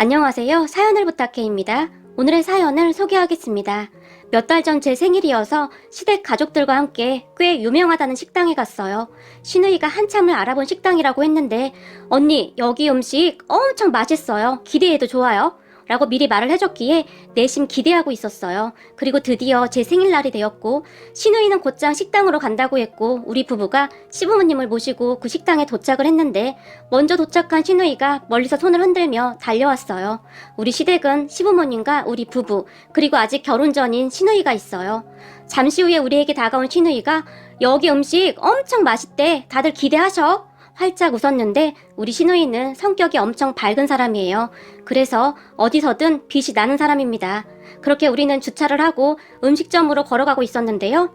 안녕하세요. 사연을 부탁해입니다. 오늘의 사연을 소개하겠습니다. 몇 달 전 제 생일이어서 시댁 가족들과 함께 꽤 유명하다는 식당에 갔어요. 시누이가 한참을 알아본 식당이라고 했는데 언니 여기 음식 엄청 맛있어요. 기대해도 좋아요? 라고 미리 말을 해줬기에 내심 기대하고 있었어요. 그리고 드디어 제 생일날이 되었고 시누이는 곧장 식당으로 간다고 했고 우리 부부가 시부모님을 모시고 그 식당에 도착을 했는데 먼저 도착한 시누이가 멀리서 손을 흔들며 달려왔어요. 우리 시댁은 시부모님과 우리 부부 그리고 아직 결혼 전인 시누이가 있어요. 잠시 후에 우리에게 다가온 시누이가 여기 음식 엄청 맛있대. 다들 기대하셔. 활짝 웃었는데 우리 시누이는 성격이 엄청 밝은 사람이에요. 그래서 어디서든 빛이 나는 사람입니다. 그렇게 우리는 주차를 하고 음식점으로 걸어가고 있었는데요.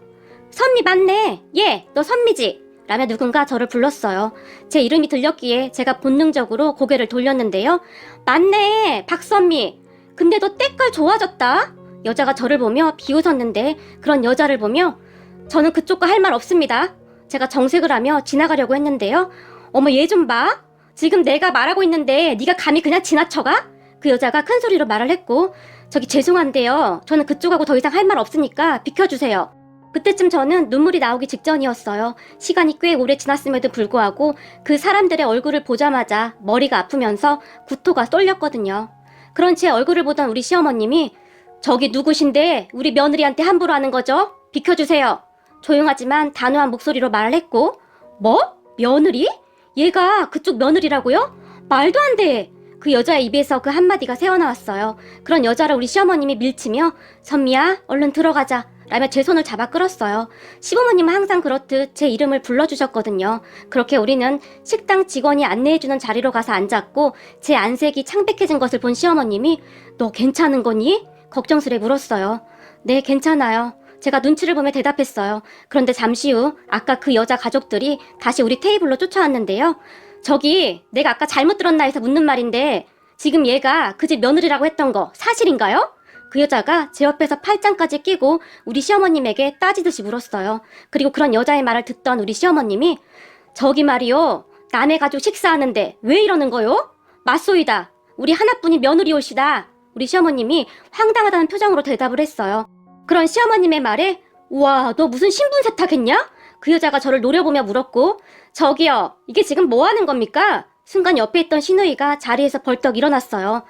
선미 맞네. 너 선미지? 라며 누군가 저를 불렀어요. 제 이름이 들렸기에 제가 본능적으로 고개를 돌렸는데요. 맞네. 박선미. 근데 너 때깔 좋아졌다. 여자가 저를 보며 비웃었는데 그런 여자를 보며 저는 그쪽과 할 말 없습니다. 제가 정색을 하며 지나가려고 했는데요. 어머 얘 좀 봐. 지금 내가 말하고 있는데 네가 감히 그냥 지나쳐가? 그 여자가 큰 소리로 말을 했고 저기 죄송한데요. 저는 그쪽하고 더 이상 할 말 없으니까 비켜주세요. 그때쯤 저는 눈물이 나오기 직전이었어요. 시간이 꽤 오래 지났음에도 불구하고 그 사람들의 얼굴을 보자마자 머리가 아프면서 구토가 쏠렸거든요. 그런 제 얼굴을 보던 우리 시어머님이 저기 누구신데 우리 며느리한테 함부로 하는 거죠? 비켜주세요. 조용하지만 단호한 목소리로 말을 했고 뭐? 며느리? 얘가 그쪽 며느리라고요? 말도 안 돼. 그 여자의 입에서 그 한마디가 새어나왔어요. 그런 여자를 우리 시어머님이 밀치며 선미야 얼른 들어가자 라며 제 손을 잡아 끌었어요. 시부모님은 항상 그렇듯 제 이름을 불러주셨거든요. 그렇게 우리는 식당 직원이 안내해주는 자리로 가서 앉았고 제 안색이 창백해진 것을 본 시어머님이 너 괜찮은 거니? 걱정스레 물었어요. 네 괜찮아요. 제가 눈치를 보며 대답했어요. 그런데 잠시 후 아까 그 여자 가족들이 다시 우리 테이블로 쫓아왔는데요. 저기 내가 아까 잘못 들었나 해서 묻는 말인데 지금 얘가 그 집 며느리라고 했던 거 사실인가요? 그 여자가 제 옆에서 팔짱까지 끼고 우리 시어머님에게 따지듯이 물었어요. 그리고 그런 여자의 말을 듣던 우리 시어머님이 저기 말이요. 남의 가족 식사하는데 왜 이러는 거요? 맞소이다. 우리 하나뿐인 며느리 올시다. 우리 시어머님이 황당하다는 표정으로 대답을 했어요. 그런 시어머님의 말에 우와 너 무슨 신분 세탁했냐? 그 여자가 저를 노려보며 물었고 저기요 이게 지금 뭐 하는 겁니까? 순간 옆에 있던 시누이가 자리에서 벌떡 일어났어요.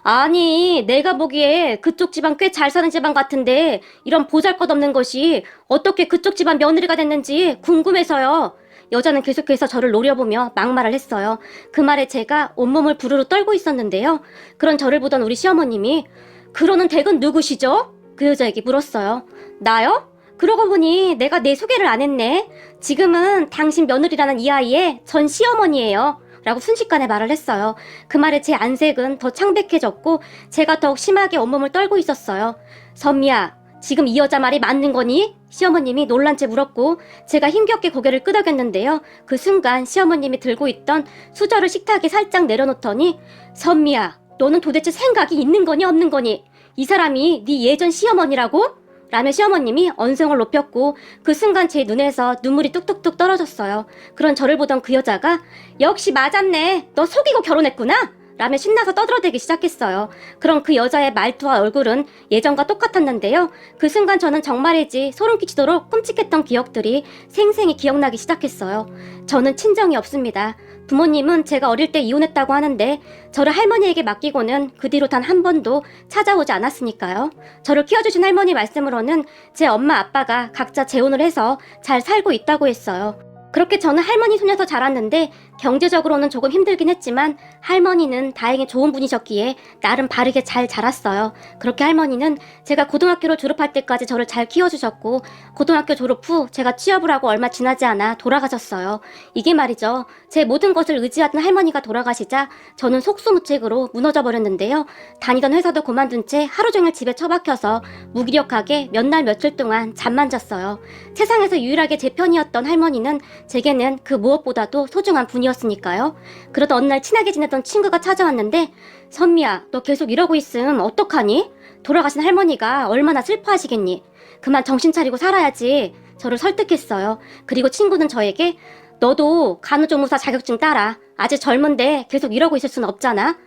아니 내가 보기에 그쪽 집안 꽤 잘 사는 집안 같은데 이런 보잘것없는 것이 어떻게 그쪽 집안 며느리가 됐는지 궁금해서요. 여자는 계속해서 저를 노려보며 막말을 했어요. 그 말에 제가 온몸을 부르르 떨고 있었는데요. 그런 저를 보던 우리 시어머님이 그러는 댁은 누구시죠? 그 여자에게 물었어요. 나요? 그러고 보니 내가 내 소개를 안 했네. 지금은 당신 며느리라는 이 아이의 전 시어머니예요. 라고 순식간에 말을 했어요. 그 말에 제 안색은 더 창백해졌고 제가 더욱 심하게 온몸을 떨고 있었어요. 선미야, 지금 이 여자 말이 맞는 거니? 시어머님이 놀란 채 물었고 제가 힘겹게 고개를 끄덕였는데요. 그 순간 시어머님이 들고 있던 수저를 식탁에 살짝 내려놓더니 선미야, 너는 도대체 생각이 있는 거니 없는 거니? 이 사람이 네 예전 시어머니라고? 라며 시어머님이 언성을 높였고 그 순간 제 눈에서 눈물이 뚝뚝뚝 떨어졌어요. 그런 저를 보던 그 여자가 역시 맞았네. 너 속이고 결혼했구나. 라며 신나서 떠들어대기 시작했어요. 그럼 그 여자의 말투와 얼굴은 예전과 똑같았는데요. 그 순간 저는 정말이지 소름 끼치도록 끔찍했던 기억들이 생생히 기억나기 시작했어요. 저는 친정이 없습니다. 부모님은 제가 어릴 때 이혼했다고 하는데 저를 할머니에게 맡기고는 그 뒤로 단 한 번도 찾아오지 않았으니까요. 저를 키워주신 할머니 말씀으로는 제 엄마 아빠가 각자 재혼을 해서 잘 살고 있다고 했어요. 그렇게 저는 할머니 손에서 자랐는데 경제적으로는 조금 힘들긴 했지만 할머니는 다행히 좋은 분이셨기에 나름 바르게 잘 자랐어요. 그렇게 할머니는 제가 고등학교를 졸업할 때까지 저를 잘 키워주셨고 고등학교 졸업 후 제가 취업을 하고 얼마 지나지 않아 돌아가셨어요. 이게 말이죠. 제 모든 것을 의지하던 할머니가 돌아가시자 저는 속수무책으로 무너져 버렸는데요. 다니던 회사도 그만둔 채 하루 종일 집에 처박혀서 무기력하게 몇 날 며칠 동안 잠만 잤어요. 세상에서 유일하게 제 편이었던 할머니는 제게는 그 무엇보다도 소중한 분이었으니까요. 그러다 어느 날 친하게 지내던 친구가 찾아왔는데 선미야 너 계속 이러고 있음 어떡하니? 돌아가신 할머니가 얼마나 슬퍼하시겠니? 그만 정신 차리고 살아야지. 저를 설득했어요. 그리고 친구는 저에게 너도 간호조무사 자격증 따라. 아직 젊은데 계속 이러고 있을 순 없잖아.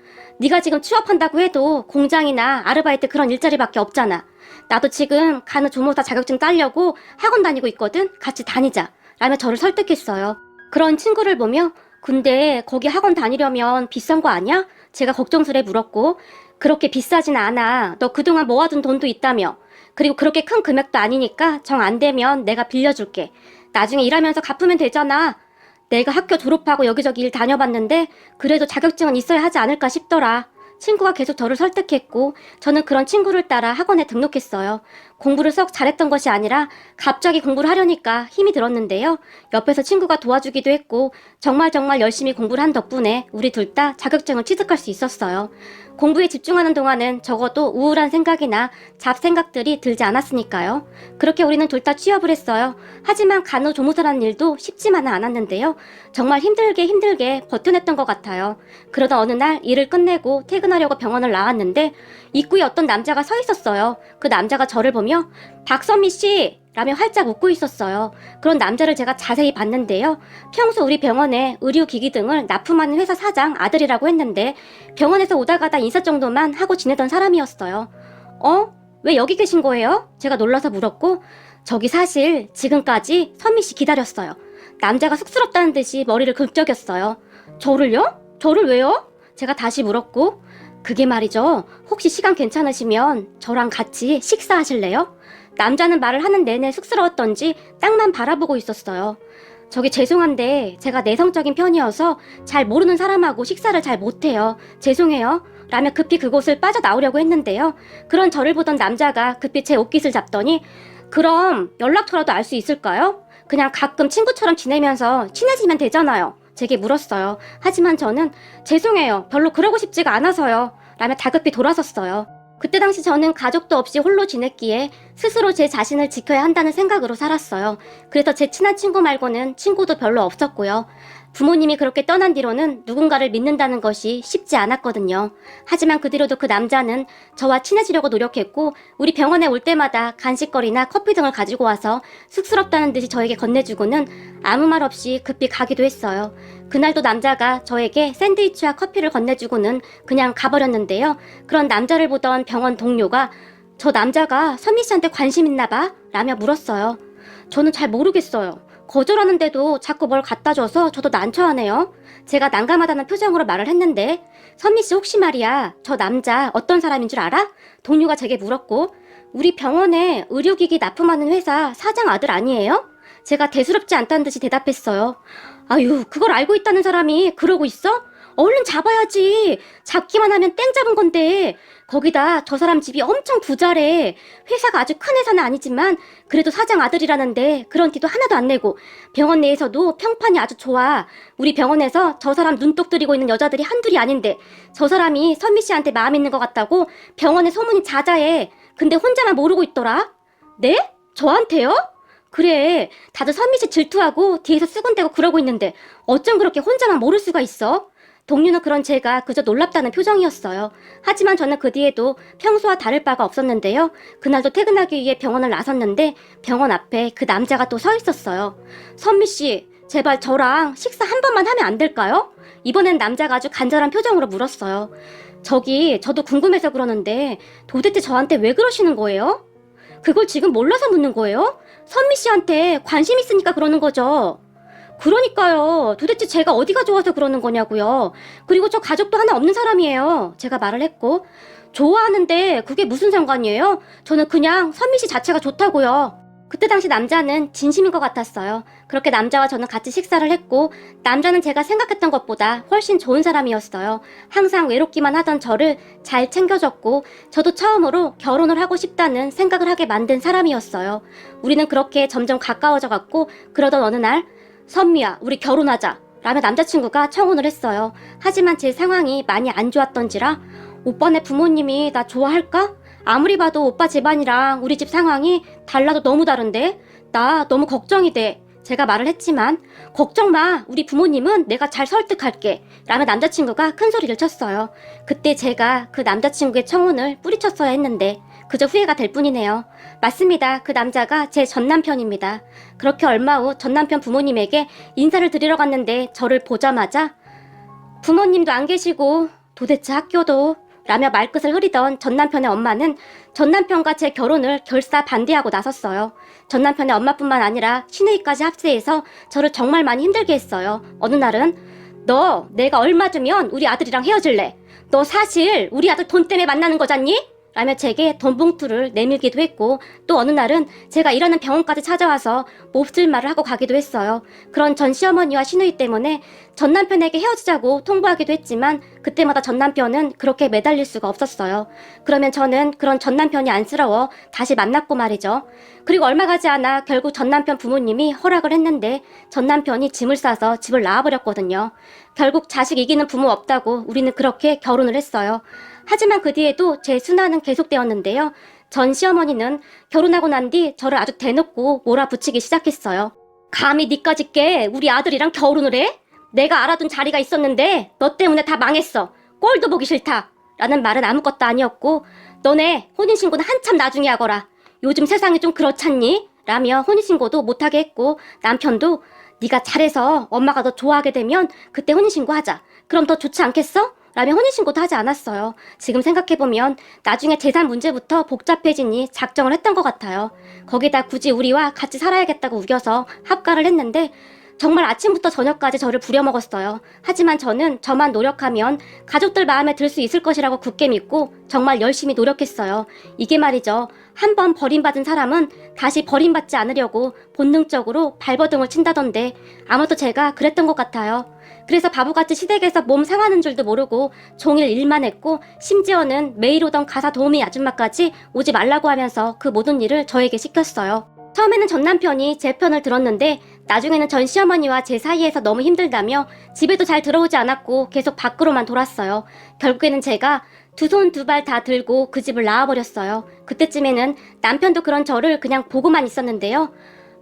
네가 지금 취업한다고 해도 공장이나 아르바이트 그런 일자리밖에 없잖아. 나도 지금 간호조무사 자격증 따려고 학원 다니고 있거든. 같이 다니자. 라며 저를 설득했어요. 그런 친구를 보며 근데 거기 학원 다니려면 비싼 거 아니야? 제가 걱정스레 물었고 그렇게 비싸진 않아. 너 그동안 모아둔 돈도 있다며. 그리고 그렇게 큰 금액도 아니니까 정 안 되면 내가 빌려줄게. 나중에 일하면서 갚으면 되잖아. 내가 학교 졸업하고 여기저기 일 다녀봤는데 그래도 자격증은 있어야 하지 않을까 싶더라. 친구가 계속 저를 설득했고 저는 그런 친구를 따라 학원에 등록했어요. 공부를 썩 잘했던 것이 아니라 갑자기 공부를 하려니까 힘이 들었는데요. 옆에서 친구가 도와주기도 했고 정말 열심히 공부를 한 덕분에 우리 둘 다 자격증을 취득할 수 있었어요. 공부에 집중하는 동안은 적어도 우울한 생각이나 잡생각들이 들지 않았으니까요. 그렇게 우리는 둘 다 취업을 했어요. 하지만 간호조무사라는 일도 쉽지만은 않았는데요. 정말 힘들게 버텨냈던 것 같아요. 그러다 어느 날 일을 끝내고 퇴근하려고 병원을 나왔는데 입구에 어떤 남자가 서 있었어요. 그 남자가 저를 보며 박선미 씨! 라며 활짝 웃고 있었어요. 그런 남자를 제가 자세히 봤는데요. 평소 우리 병원에 의료기기 등을 납품하는 회사 사장 아들이라고 했는데 병원에서 오다 가다 인사 정도만 하고 지내던 사람이었어요. 왜 여기 계신 거예요? 제가 놀라서 물었고 저기 사실 지금까지 선미 씨 기다렸어요. 남자가 쑥스럽다는 듯이 머리를 긁적였어요. 저를요? 저를 왜요? 제가 다시 물었고 그게 말이죠. 혹시 시간 괜찮으시면 저랑 같이 식사하실래요? 남자는 말을 하는 내내 쑥스러웠던지 땅만 바라보고 있었어요. 저기 죄송한데 제가 내성적인 편이어서 잘 모르는 사람하고 식사를 잘 못해요. 죄송해요. 라며 급히 그곳을 빠져나오려고 했는데요. 그런 저를 보던 남자가 급히 제 옷깃을 잡더니 그럼 연락처라도 알 수 있을까요? 그냥 가끔 친구처럼 지내면서 친해지면 되잖아요. 제게 물었어요. 하지만 저는 죄송해요. 별로 그러고 싶지가 않아서요. 라며 다급히 돌아섰어요. 그때 당시 저는 가족도 없이 홀로 지냈기에 스스로 제 자신을 지켜야 한다는 생각으로 살았어요. 그래서 제 친한 친구 말고는 친구도 별로 없었고요. 부모님이 그렇게 떠난 뒤로는 누군가를 믿는다는 것이 쉽지 않았거든요. 하지만 그 뒤로도 그 남자는 저와 친해지려고 노력했고 우리 병원에 올 때마다 간식거리나 커피 등을 가지고 와서 쑥스럽다는 듯이 저에게 건네주고는 아무 말 없이 급히 가기도 했어요. 그날도 남자가 저에게 샌드위치와 커피를 건네주고는 그냥 가버렸는데요. 그런 남자를 보던 병원 동료가 저 남자가 선미 씨한테 관심 있나 봐? 라며 물었어요. 저는 잘 모르겠어요. 거절하는데도 자꾸 뭘 갖다 줘서 저도 난처하네요. 제가 난감하다는 표정으로 말을 했는데 선미 씨 혹시 말이야 저 남자 어떤 사람인 줄 알아? 동료가 제게 물었고 우리 병원에 의료기기 납품하는 회사 사장 아들 아니에요? 제가 대수롭지 않다는 듯이 대답했어요. 아유 그걸 알고 있다는 사람이 그러고 있어? 얼른 잡아야지. 잡기만 하면 땡 잡은 건데 거기다 저 사람 집이 엄청 부자래. 회사가 아주 큰 회사는 아니지만 그래도 사장 아들이라는데 그런 티도 하나도 안 내고 병원 내에서도 평판이 아주 좋아. 우리 병원에서 저 사람 눈독 들이고 있는 여자들이 한둘이 아닌데 저 사람이 선미 씨한테 마음 있는 것 같다고 병원에 소문이 자자해. 근데 혼자만 모르고 있더라. 네? 저한테요? 그래 다들 선미 씨 질투하고 뒤에서 수군대고 그러고 있는데 어쩜 그렇게 혼자만 모를 수가 있어? 동료는 그런 제가 그저 놀랍다는 표정이었어요. 하지만 저는 그 뒤에도 평소와 다를 바가 없었는데요. 그날도 퇴근하기 위해 병원을 나섰는데 병원 앞에 그 남자가 또 서 있었어요. 선미 씨, 제발 저랑 식사 한 번만 하면 안 될까요? 이번엔 남자가 아주 간절한 표정으로 물었어요. 저도 궁금해서 그러는데 도대체 저한테 왜 그러시는 거예요? 그걸 지금 몰라서 묻는 거예요? 선미 씨한테 관심 있으니까 그러는 거죠. 그러니까요. 도대체 제가 어디가 좋아서 그러는 거냐고요. 그리고 저 가족도 하나 없는 사람이에요. 제가 말을 했고 좋아하는데 그게 무슨 상관이에요? 저는 그냥 선미 씨 자체가 좋다고요. 그때 당시 남자는 진심인 것 같았어요. 그렇게 남자와 저는 같이 식사를 했고 남자는 제가 생각했던 것보다 훨씬 좋은 사람이었어요. 항상 외롭기만 하던 저를 잘 챙겨줬고 저도 처음으로 결혼을 하고 싶다는 생각을 하게 만든 사람이었어요. 우리는 그렇게 점점 가까워져 갔고 그러던 어느 날 선미야, 우리 결혼하자. 라며 남자친구가 청혼을 했어요. 하지만 제 상황이 많이 안 좋았던지라 오빠네 부모님이 나 좋아할까? 아무리 봐도 오빠 집안이랑 우리 집 상황이 달라도 너무 다른데? 나 너무 걱정이 돼. 제가 말을 했지만 걱정 마. 우리 부모님은 내가 잘 설득할게. 라며 남자친구가 큰 소리를 쳤어요. 그때 제가 그 남자친구의 청혼을 뿌리쳤어야 했는데 그저 후회가 될 뿐이네요. 맞습니다. 그 남자가 제 전남편입니다. 그렇게 얼마 후 전남편 부모님에게 인사를 드리러 갔는데 저를 보자마자 부모님도 안 계시고 도대체 학교도 라며 말끝을 흐리던 전남편의 엄마는 전남편과 제 결혼을 결사 반대하고 나섰어요. 전남편의 엄마뿐만 아니라 시누이까지 합세해서 저를 정말 많이 힘들게 했어요. 어느 날은 너 내가 얼마 주면 우리 아들이랑 헤어질래? 너 사실 우리 아들 돈 때문에 만나는 거잖니? 라며 제게 돈 봉투를 내밀기도 했고 또 어느 날은 제가 일하는 병원까지 찾아와서 몹쓸 말을 하고 가기도 했어요. 그런 전 시어머니와 시누이 때문에 전 남편에게 헤어지자고 통보하기도 했지만 그때마다 전 남편은 그렇게 매달릴 수가 없었어요. 그러면 저는 그런 전 남편이 안쓰러워 다시 만났고 말이죠. 그리고 얼마 가지 않아 결국 전 남편 부모님이 허락을 했는데 전 남편이 짐을 싸서 집을 나와버렸거든요. 결국 자식 이기는 부모 없다고 우리는 그렇게 결혼을 했어요. 하지만 그 뒤에도 제 순환은 계속되었는데요. 전 시어머니는 결혼하고 난 뒤 저를 아주 대놓고 몰아붙이기 시작했어요. 감히 니까짓 게 우리 아들이랑 결혼을 해? 내가 알아둔 자리가 있었는데 너 때문에 다 망했어. 꼴도 보기 싫다. 라는 말은 아무것도 아니었고 너네 혼인신고는 한참 나중에 하거라. 요즘 세상이 좀 그렇잖니? 라며 혼인신고도 못하게 했고 남편도 네가 잘해서 엄마가 너 좋아하게 되면 그때 혼인신고하자. 그럼 더 좋지 않겠어? 라며 혼인신고도 하지 않았어요. 지금 생각해보면 나중에 재산 문제부터 복잡해지니 작정을 했던 것 같아요. 거기다 굳이 우리와 같이 살아야겠다고 우겨서 합가를 했는데 정말 아침부터 저녁까지 저를 부려먹었어요. 하지만 저는 저만 노력하면 가족들 마음에 들 수 있을 것이라고 굳게 믿고 정말 열심히 노력했어요. 이게 말이죠. 한 번 버림받은 사람은 다시 버림받지 않으려고 본능적으로 발버둥을 친다던데 아마도 제가 그랬던 것 같아요. 그래서 바보같이 시댁에서 몸 상하는 줄도 모르고 종일 일만 했고 심지어는 매일 오던 가사 도우미 아줌마까지 오지 말라고 하면서 그 모든 일을 저에게 시켰어요. 처음에는 전 남편이 제 편을 들었는데 나중에는 전 시어머니와 제 사이에서 너무 힘들다며 집에도 잘 들어오지 않았고 계속 밖으로만 돌았어요. 결국에는 제가 두 손 두 발 다 들고 그 집을 나와버렸어요. 그때쯤에는 남편도 그런 저를 그냥 보고만 있었는데요.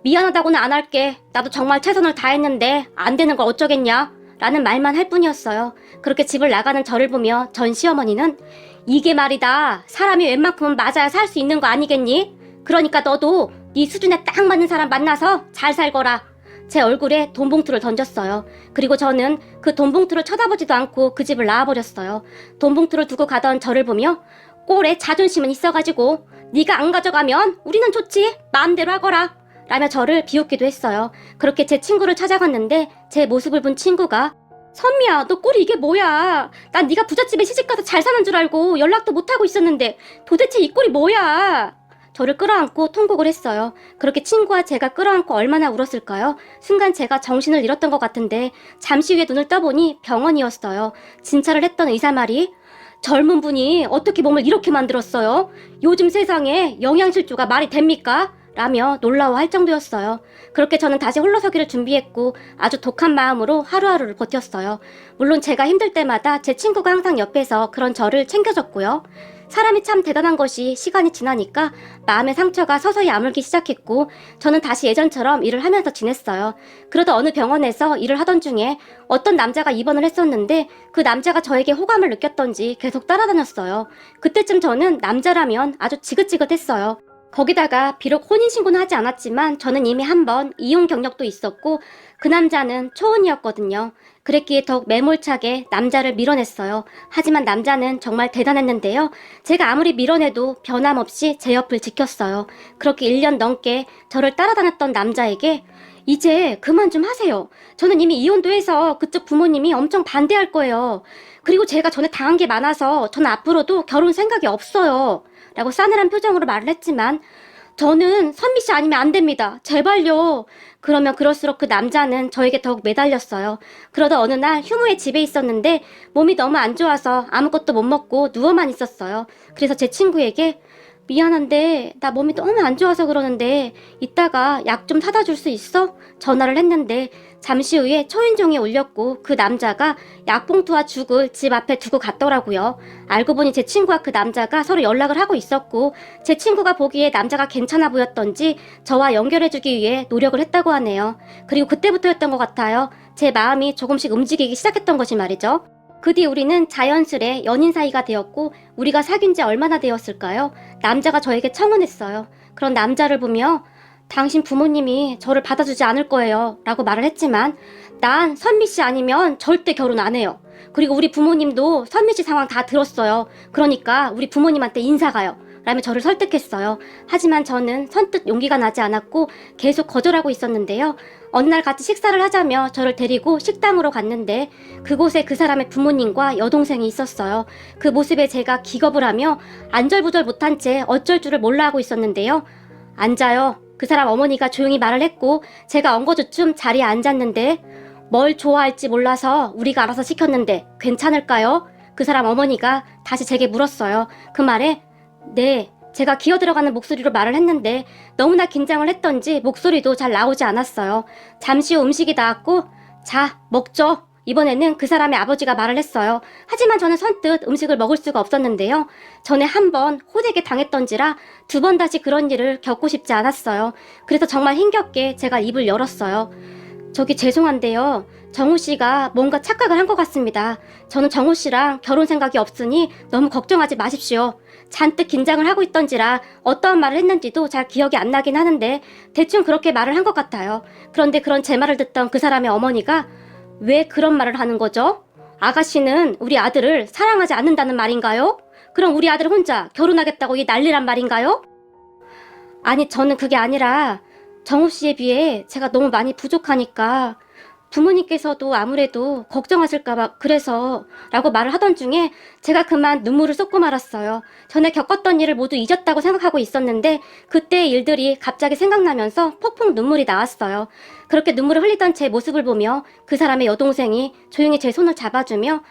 미안하다고는 안 할게. 나도 정말 최선을 다했는데 안 되는 걸 어쩌겠냐? 라는 말만 할 뿐이었어요. 그렇게 집을 나가는 저를 보며 전 시어머니는 이게 말이다. 사람이 웬만큼은 맞아야 살 수 있는 거 아니겠니? 그러니까 너도 네 수준에 딱 맞는 사람 만나서 잘 살거라. 제 얼굴에 돈 봉투를 던졌어요. 그리고 저는 그 돈 봉투를 쳐다보지도 않고 그 집을 나와버렸어요. 돈 봉투를 두고 가던 저를 보며 꼴에 자존심은 있어가지고 네가 안 가져가면 우리는 좋지. 마음대로 하거라. 라며 저를 비웃기도 했어요. 그렇게 제 친구를 찾아갔는데 제 모습을 본 친구가 선미야, 너 꼴이 이게 뭐야? 난 네가 부잣집에 시집가서 잘 사는 줄 알고 연락도 못하고 있었는데 도대체 이 꼴이 뭐야? 저를 끌어안고 통곡을 했어요. 그렇게 친구와 제가 끌어안고 얼마나 울었을까요? 순간 제가 정신을 잃었던 것 같은데 잠시 후에 눈을 떠보니 병원이었어요. 진찰을 했던 의사 말이 젊은 분이 어떻게 몸을 이렇게 만들었어요? 요즘 세상에 영양실조가 말이 됩니까? 라며 놀라워할 정도였어요. 그렇게 저는 다시 홀로서기를 준비했고 아주 독한 마음으로 하루하루를 버텼어요. 물론 제가 힘들 때마다 제 친구가 항상 옆에서 그런 저를 챙겨줬고요. 사람이 참 대단한 것이 시간이 지나니까 마음의 상처가 서서히 아물기 시작했고 저는 다시 예전처럼 일을 하면서 지냈어요. 그러다 어느 병원에서 일을 하던 중에 어떤 남자가 입원을 했었는데 그 남자가 저에게 호감을 느꼈던지 계속 따라다녔어요. 그때쯤 저는 남자라면 아주 지긋지긋했어요. 거기다가 비록 혼인신고는 하지 않았지만 저는 이미 한 번 이혼 경력도 있었고 그 남자는 초혼이었거든요. 그랬기에 더욱 매몰차게 남자를 밀어냈어요. 하지만 남자는 정말 대단했는데요. 제가 아무리 밀어내도 변함없이 제 옆을 지켰어요. 그렇게 1년 넘게 저를 따라다녔던 남자에게 이제 그만 좀 하세요. 저는 이미 이혼도 해서 그쪽 부모님이 엄청 반대할 거예요. 그리고 제가 전에 당한 게 많아서 저는 앞으로도 결혼 생각이 없어요. 라고 싸늘한 표정으로 말을 했지만 저는 선미씨 아니면 안 됩니다. 제발요. 그러면 그럴수록 그 남자는 저에게 더욱 매달렸어요. 그러다 어느 날 휴무에 집에 있었는데 몸이 너무 안 좋아서 아무것도 못 먹고 누워만 있었어요. 그래서 제 친구에게 미안한데 나 몸이 너무 안 좋아서 그러는데 이따가 약 좀 사다 줄 수 있어? 전화를 했는데 잠시 후에 초인종이 울렸고 그 남자가 약봉투와 죽을 집 앞에 두고 갔더라고요. 알고 보니 제 친구와 그 남자가 서로 연락을 하고 있었고 제 친구가 보기에 남자가 괜찮아 보였던지 저와 연결해주기 위해 노력을 했다고 하네요. 그리고 그때부터였던 것 같아요. 제 마음이 조금씩 움직이기 시작했던 것이 말이죠. 그 뒤 우리는 자연스레 연인 사이가 되었고 우리가 사귄 지 얼마나 되었을까요? 남자가 저에게 청혼했어요. 그런 남자를 보며 당신 부모님이 저를 받아주지 않을 거예요 라고 말을 했지만 난 선미씨 아니면 절대 결혼 안 해요. 그리고 우리 부모님도 선미 씨 상황 다 들었어요. 그러니까 우리 부모님한테 인사가요. 라며 저를 설득했어요. 하지만 저는 선뜻 용기가 나지 않았고 계속 거절하고 있었는데요. 어느 날 같이 식사를 하자며 저를 데리고 식당으로 갔는데 그곳에 그 사람의 부모님과 여동생이 있었어요. 그 모습에 제가 기겁을 하며 안절부절 못한 채 어쩔 줄을 몰라 하고 있었는데요. 앉아요. 그 사람 어머니가 조용히 말을 했고 제가 엉거주춤 자리에 앉았는데 뭘 좋아할지 몰라서 우리가 알아서 시켰는데 괜찮을까요? 그 사람 어머니가 다시 제게 물었어요. 그 말에 네, 제가 기어들어가는 목소리로 말을 했는데 너무나 긴장을 했던지 목소리도 잘 나오지 않았어요. 잠시 후 음식이 나왔고 자, 먹죠. 이번에는 그 사람의 아버지가 말을 했어요. 하지만 저는 선뜻 음식을 먹을 수가 없었는데요. 전에 한 번 호되게 당했던지라 두 번 다시 그런 일을 겪고 싶지 않았어요. 그래서 정말 힘겹게 제가 입을 열었어요. 저기 죄송한데요. 정우 씨가 뭔가 착각을 한 것 같습니다. 저는 정우 씨랑 결혼 생각이 없으니 너무 걱정하지 마십시오. 잔뜩 긴장을 하고 있던지라 어떠한 말을 했는지도 잘 기억이 안 나긴 하는데 대충 그렇게 말을 한 것 같아요. 그런데 그런 제 말을 듣던 그 사람의 어머니가 왜 그런 말을 하는 거죠? 아가씨는 우리 아들을 사랑하지 않는다는 말인가요? 그럼 우리 아들 혼자 결혼하겠다고 이 난리란 말인가요? 아니, 저는 그게 아니라 정우 씨에 비해 제가 너무 많이 부족하니까 부모님께서도 아무래도 걱정하실까봐 그래서 라고 말을 하던 중에 제가 그만 눈물을 쏟고 말았어요. 전에 겪었던 일을 모두 잊었다고 생각하고 있었는데 그때의 일들이 갑자기 생각나면서 폭풍 눈물이 나왔어요. 그렇게 눈물을 흘리던 제 모습을 보며 그 사람의 여동생이 조용히 제 손을 잡아주며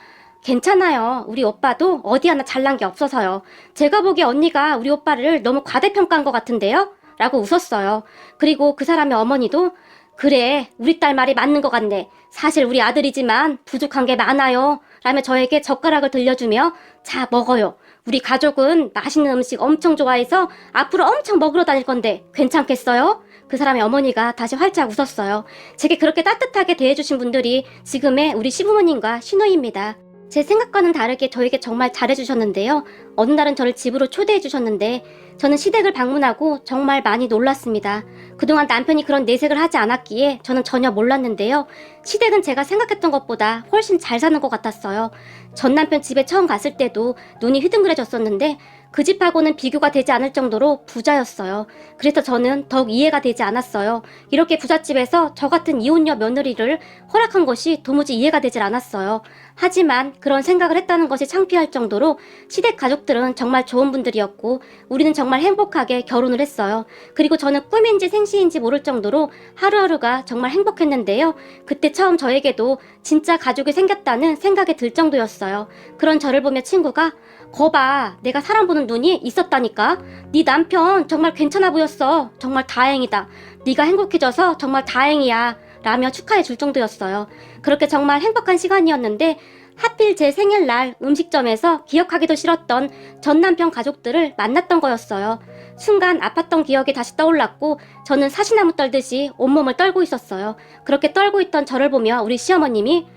괜찮아요. 우리 오빠도 어디 하나 잘난 게 없어서요. 제가 보기에 언니가 우리 오빠를 너무 과대평가한 것 같은데요? 라고 웃었어요. 그리고 그 사람의 어머니도 그래, 우리 딸 말이 맞는 것 같네. 사실 우리 아들이지만 부족한 게 많아요. 라며 저에게 젓가락을 들려주며 자, 먹어요. 우리 가족은 맛있는 음식 엄청 좋아해서 앞으로 엄청 먹으러 다닐 건데 괜찮겠어요? 그 사람의 어머니가 다시 활짝 웃었어요. 제게 그렇게 따뜻하게 대해주신 분들이 지금의 우리 시부모님과 시누이입니다. 제 생각과는 다르게 저에게 정말 잘해주셨는데요. 어느 날은 저를 집으로 초대해주셨는데 저는 시댁을 방문하고 정말 많이 놀랐습니다. 그동안 남편이 그런 내색을 하지 않았기에 저는 전혀 몰랐는데요. 시댁은 제가 생각했던 것보다 훨씬 잘 사는 것 같았어요. 전 남편 집에 처음 갔을 때도 눈이 휘둥그레졌었는데 그 집하고는 비교가 되지 않을 정도로 부자였어요. 그래서 저는 더욱 이해가 되지 않았어요. 이렇게 부잣집에서 저 같은 이혼녀 며느리를 허락한 것이 도무지 이해가 되질 않았어요. 하지만 그런 생각을 했다는 것이 창피할 정도로 시댁 가족들은 정말 좋은 분들이었고 우리는 정말 행복하게 결혼을 했어요. 그리고 저는 꿈인지 생시인지 모를 정도로 하루하루가 정말 행복했는데요. 그때 처음 저에게도 진짜 가족이 생겼다는 생각이 들 정도였어요. 그런 저를 보며 친구가 거봐, 내가 사람 보는 눈이 있었다니까. 네 남편 정말 괜찮아 보였어. 정말 다행이다. 네가 행복해져서 정말 다행이야. 라며 축하해 줄 정도였어요. 그렇게 정말 행복한 시간이었는데 하필 제 생일날 음식점에서 기억하기도 싫었던 전 남편 가족들을 만났던 거였어요. 순간 아팠던 기억이 다시 떠올랐고 저는 사시나무 떨듯이 온몸을 떨고 있었어요. 그렇게 떨고 있던 저를 보며 우리 시어머님이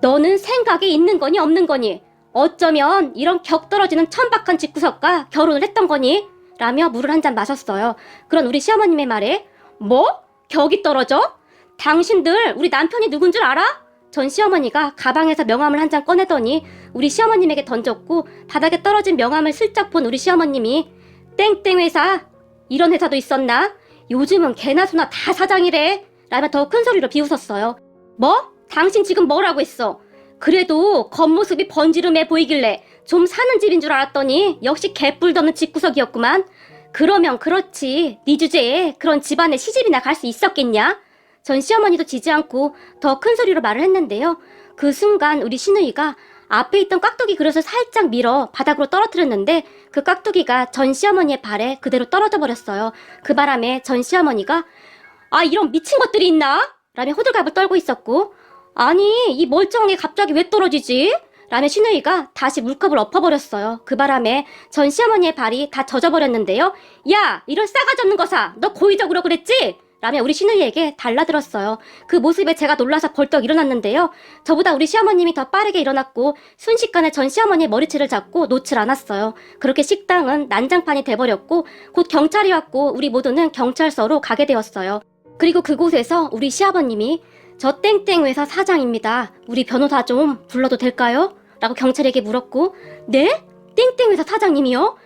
너는 생각이 있는 거니 없는 거니? 어쩌면 이런 격 떨어지는 천박한 집구석과 결혼을 했던 거니? 라며 물을 한 잔 마셨어요. 그런 우리 시어머님의 말에 뭐? 격이 떨어져? 당신들 우리 남편이 누군 줄 알아? 전 시어머니가 가방에서 명함을 한 장 꺼내더니 우리 시어머님에게 던졌고 바닥에 떨어진 명함을 슬쩍 본 우리 시어머님이 땡땡 회사? 이런 회사도 있었나? 요즘은 개나 소나 다 사장이래. 라며 더 큰 소리로 비웃었어요. 뭐? 당신 지금 뭐라고 했어? 그래도 겉모습이 번지름해 보이길래 좀 사는 집인 줄 알았더니 역시 개뿔 덮는 집구석이었구만. 그러면 그렇지. 네 주제에 그런 집안에 시집이나 갈 수 있었겠냐? 전 시어머니도 지지 않고 더 큰 소리로 말을 했는데요. 그 순간 우리 시누이가 앞에 있던 깍두기 그릇을 살짝 밀어 바닥으로 떨어뜨렸는데 그 깍두기가 전 시어머니의 발에 그대로 떨어져 버렸어요. 그 바람에 전 시어머니가 아, 이런 미친 것들이 있나? 라며 호들갑을 떨고 있었고 아니, 이 멀쩡한 게 갑자기 왜 떨어지지? 라며 시누이가 다시 물컵을 엎어버렸어요. 그 바람에 전 시어머니의 발이 다 젖어버렸는데요. 야, 이런 싸가지 없는 거사, 너 고의적으로 그랬지? 라며 우리 시누이에게 달라들었어요. 그 모습에 제가 놀라서 벌떡 일어났는데요. 저보다 우리 시어머님이 더 빠르게 일어났고 순식간에 전 시어머니의 머리채를 잡고 놓질 않았어요. 그렇게 식당은 난장판이 돼버렸고 곧 경찰이 왔고 우리 모두는 경찰서로 가게 되었어요. 그리고 그곳에서 우리 시아버님이 저 땡땡 회사 사장입니다. 우리 변호사 좀 불러도 될까요? 라고 경찰에게 물었고, 네? 땡땡 회사 사장님이요?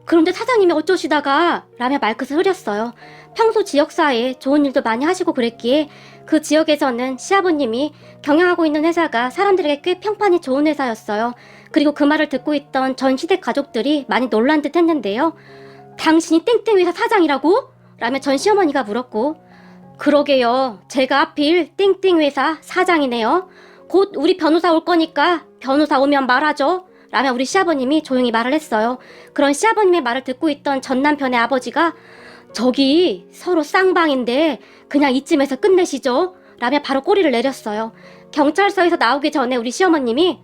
그런데 사장님이 어쩌시다가? 라며 말끝을 흐렸어요. 평소 지역사회에 좋은 일도 많이 하시고 그랬기에 그 지역에서는 시아버님이 경영하고 있는 회사가 사람들에게 꽤 평판이 좋은 회사였어요. 그리고 그 말을 듣고 있던 전 시댁 가족들이 많이 놀란 듯 했는데요. 당신이 땡땡 회사 사장이라고? 라며 전 시어머니가 물었고, 그러게요. 제가 하필 땡땡 회사 사장이네요. 곧 우리 변호사 올 거니까 변호사 오면 말하죠. 라며 우리 시아버님이 조용히 말을 했어요. 그런 시아버님의 말을 듣고 있던 전 남편의 아버지가 저기 서로 쌍방인데 그냥 이쯤에서 끝내시죠. 라며 바로 꼬리를 내렸어요. 경찰서에서 나오기 전에 우리 시어머님이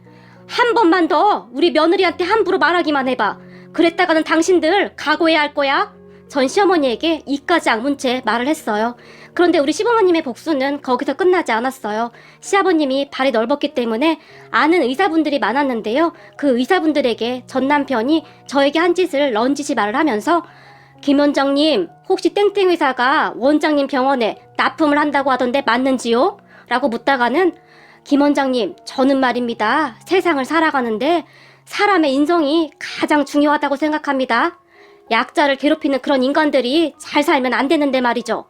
한 번만 더 우리 며느리한테 함부로 말하기만 해봐. 그랬다가는 당신들 각오해야 할 거야. 전 시어머니에게 이까지 악문 채 말을 했어요. 그런데 우리 시부모님의 복수는 거기서 끝나지 않았어요. 시아버님이 발이 넓었기 때문에 아는 의사분들이 많았는데요. 그 의사분들에게 전 남편이 저에게 한 짓을 넌지시 말을 하면서 김 원장님, 혹시 땡땡 회사가 원장님 병원에 납품을 한다고 하던데 맞는지요? 라고 묻다가는 김 원장님, 저는 말입니다. 세상을 살아가는데 사람의 인성이 가장 중요하다고 생각합니다. 약자를 괴롭히는 그런 인간들이 잘 살면 안 되는데 말이죠.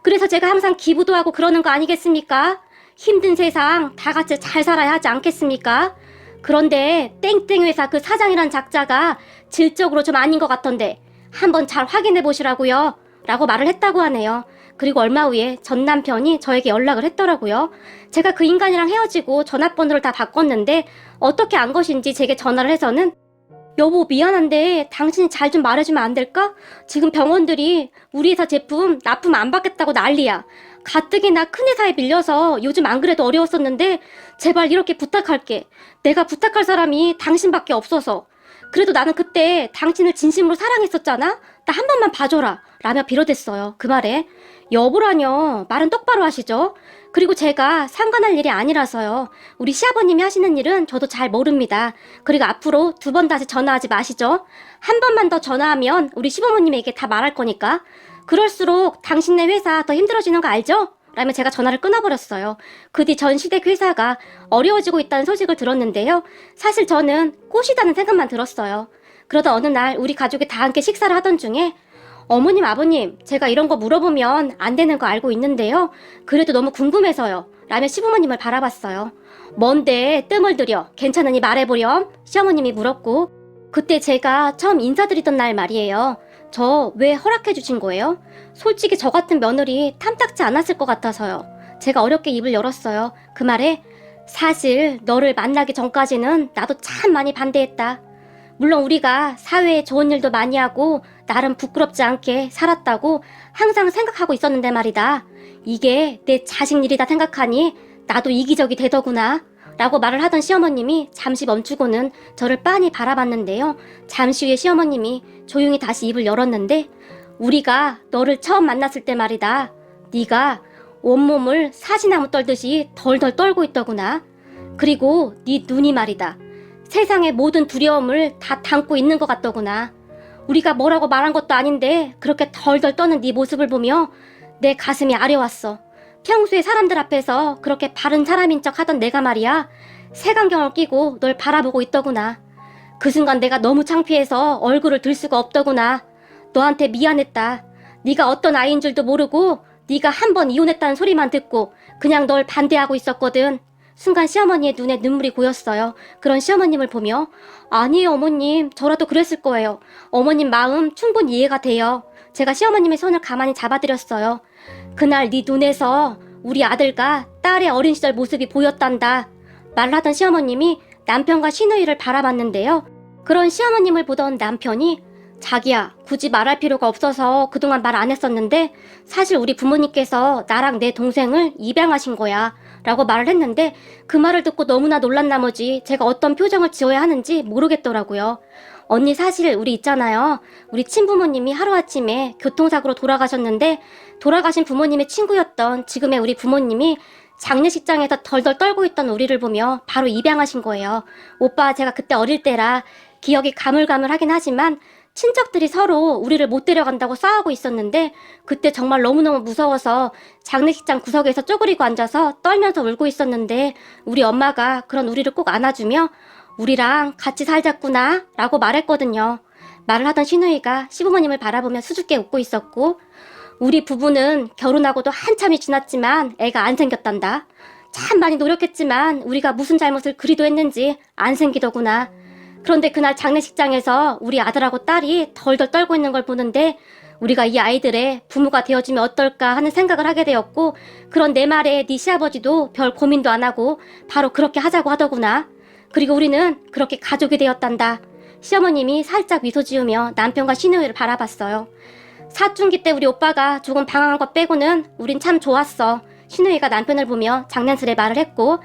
그래서 제가 항상 기부도 하고 그러는 거 아니겠습니까? 힘든 세상 다 같이 잘 살아야 하지 않겠습니까? 그런데 땡땡 회사 그 사장이란 작자가 질적으로 좀 아닌 것 같던데 한번 잘 확인해 보시라고요. 라고 말을 했다고 하네요. 그리고 얼마 후에 전 남편이 저에게 연락을 했더라고요. 제가 그 인간이랑 헤어지고 전화번호를 다 바꿨는데 어떻게 안 것인지 제게 전화를 해서는 여보 미안한데 당신이 잘 좀 말해주면 안 될까? 지금 병원들이 우리 회사 제품 납품 안 받겠다고 난리야. 가뜩이나 큰 회사에 밀려서 요즘 안 그래도 어려웠었는데 제발 이렇게 부탁할게. 내가 부탁할 사람이 당신밖에 없어서. 그래도 나는 그때 당신을 진심으로 사랑했었잖아? 나 한 번만 봐줘라. 라며 빌어댔어요. 그 말에 여보라뇨. 말은 똑바로 하시죠. 그리고 제가 상관할 일이 아니라서요. 우리 시아버님이 하시는 일은 저도 잘 모릅니다. 그리고 앞으로 2번 다시 전화하지 마시죠. 한 번만 더 전화하면 우리 시부모님에게 다 말할 거니까. 그럴수록 당신네 회사 더 힘들어지는 거 알죠? 라며 제가 전화를 끊어버렸어요. 그 뒤 전 시댁 회사가 어려워지고 있다는 소식을 들었는데요. 사실 저는 꼬시다는 생각만 들었어요. 그러다 어느 날 우리 가족이 다 함께 식사를 하던 중에 어머님, 아버님, 제가 이런 거 물어보면 안 되는 거 알고 있는데요. 그래도 너무 궁금해서요. 라며 시부모님을 바라봤어요. 뭔데 뜸을 들여 괜찮으니 말해보렴? 시어머님이 물었고 그때 제가 처음 인사드리던 날 말이에요. 저 왜 허락해 주신 거예요? 솔직히 저 같은 며느리 탐탁지 않았을 것 같아서요. 제가 어렵게 입을 열었어요. 그 말에 사실 너를 만나기 전까지는 나도 참 많이 반대했다. 물론 우리가 사회에 좋은 일도 많이 하고 나름 부끄럽지 않게 살았다고 항상 생각하고 있었는데 말이다. 이게 내 자식 일이다 생각하니 나도 이기적이 되더구나. 라고 말을 하던 시어머님이 잠시 멈추고는 저를 빤히 바라봤는데요. 잠시 후에 시어머님이 조용히 다시 입을 열었는데 우리가 너를 처음 만났을 때 말이다. 네가 온몸을 사시나무 떨듯이 덜덜 떨고 있더구나. 그리고 네 눈이 말이다. 세상의 모든 두려움을 다 담고 있는 것 같더구나. 우리가 뭐라고 말한 것도 아닌데 그렇게 덜덜 떠는 네 모습을 보며 내 가슴이 아려왔어. 평소에 사람들 앞에서 그렇게 바른 사람인 척 하던 내가 말이야. 색안경을 끼고 널 바라보고 있더구나. 그 순간 내가 너무 창피해서 얼굴을 들 수가 없더구나. 너한테 미안했다. 네가 어떤 아이인 줄도 모르고 네가 한 번 이혼했다는 소리만 듣고 그냥 널 반대하고 있었거든. 순간 시어머니의 눈에 눈물이 고였어요. 그런 시어머님을 보며 아니에요 어머님, 저라도 그랬을 거예요. 어머님 마음 충분히 이해가 돼요. 제가 시어머님의 손을 가만히 잡아드렸어요. 그날 네 눈에서 우리 아들과 딸의 어린 시절 모습이 보였단다. 말을 하던 시어머님이 남편과 시누이를 바라봤는데요. 그런 시어머님을 보던 남편이 자기야, 굳이 말할 필요가 없어서 그동안 말 안 했었는데 사실 우리 부모님께서 나랑 내 동생을 입양하신 거야 라고 말을 했는데 그 말을 듣고 너무나 놀란 나머지 제가 어떤 표정을 지어야 하는지 모르겠더라고요. 언니 사실 우리 있잖아요. 우리 친부모님이 하루아침에 교통사고로 돌아가셨는데 돌아가신 부모님의 친구였던 지금의 우리 부모님이 장례식장에서 덜덜 떨고 있던 우리를 보며 바로 입양하신 거예요. 오빠 제가 그때 어릴 때라 기억이 가물가물하긴 하지만 친척들이 서로 우리를 못 데려간다고 싸우고 있었는데 그때 정말 너무너무 무서워서 장례식장 구석에서 쪼그리고 앉아서 떨면서 울고 있었는데 우리 엄마가 그런 우리를 꼭 안아주며 우리랑 같이 살자꾸나 라고 말했거든요. 말을 하던 신우이가 시부모님을 바라보며 수줍게 웃고 있었고 우리 부부는 결혼하고도 한참이 지났지만 애가 안 생겼단다. 참 많이 노력했지만 우리가 무슨 잘못을 그리도 했는지 안 생기더구나. 그런데 그날 장례식장에서 우리 아들하고 딸이 덜덜 떨고 있는 걸 보는데 우리가 이 아이들의 부모가 되어주면 어떨까 하는 생각을 하게 되었고 그런 내 말에 네 시아버지도 별 고민도 안 하고 바로 그렇게 하자고 하더구나. 그리고 우리는 그렇게 가족이 되었단다. 시어머님이 살짝 미소 지으며 남편과 시누이를 바라봤어요. 사춘기 때 우리 오빠가 조금 방황한 것 빼고는 우린 참 좋았어. 시누이가 남편을 보며 장난스레 말을 했고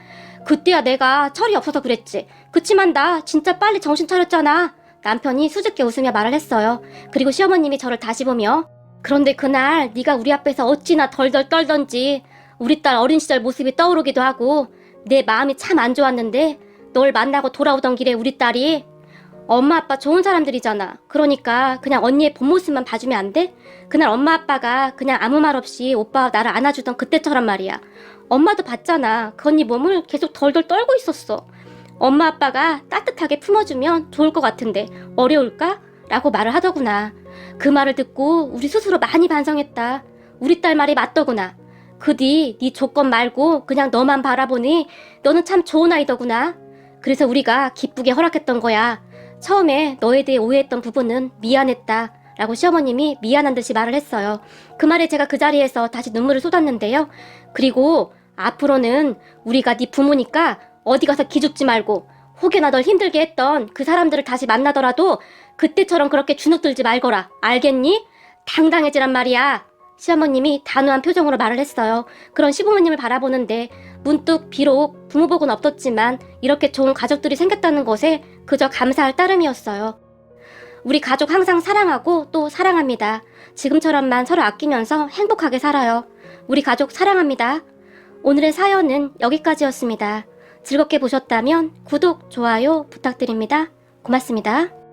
그때야 내가 철이 없어서 그랬지. 그치만 나 진짜 빨리 정신 차렸잖아. 남편이 수줍게 웃으며 말을 했어요. 그리고 시어머님이 저를 다시 보며 그런데 그날 네가 우리 앞에서 어찌나 덜덜 떨던지 우리 딸 어린 시절 모습이 떠오르기도 하고 내 마음이 참 안 좋았는데 널 만나고 돌아오던 길에 우리 딸이 엄마 아빠 좋은 사람들이잖아. 그러니까 그냥 언니의 본 모습만 봐주면 안 돼? 그날 엄마 아빠가 그냥 아무 말 없이 오빠와 나를 안아주던 그때처럼 말이야. 엄마도 봤잖아. 그 언니 몸을 계속 덜덜 떨고 있었어. 엄마 아빠가 따뜻하게 품어주면 좋을 것 같은데 어려울까? 라고 말을 하더구나. 그 말을 듣고 우리 스스로 많이 반성했다. 우리 딸 말이 맞더구나. 그 뒤 네 조건 말고 그냥 너만 바라보니 너는 참 좋은 아이더구나. 그래서 우리가 기쁘게 허락했던 거야. 처음에 너에 대해 오해했던 부분은 미안했다 라고 시어머님이 미안한 듯이 말을 했어요. 그 말에 제가 그 자리에서 다시 눈물을 쏟았는데요. 그리고 앞으로는 우리가 네 부모니까 어디 가서 기죽지 말고 혹여나 널 힘들게 했던 그 사람들을 다시 만나더라도 그때처럼 그렇게 주눅들지 말거라. 알겠니? 당당해지란 말이야. 시어머님이 단호한 표정으로 말을 했어요. 그런 시부모님을 바라보는데 문득 비록 부모복은 없었지만 이렇게 좋은 가족들이 생겼다는 것에 그저 감사할 따름이었어요. 우리 가족 항상 사랑하고 또 사랑합니다. 지금처럼만 서로 아끼면서 행복하게 살아요. 우리 가족 사랑합니다. 오늘의 사연은 여기까지였습니다. 즐겁게 보셨다면 구독, 좋아요 부탁드립니다. 고맙습니다.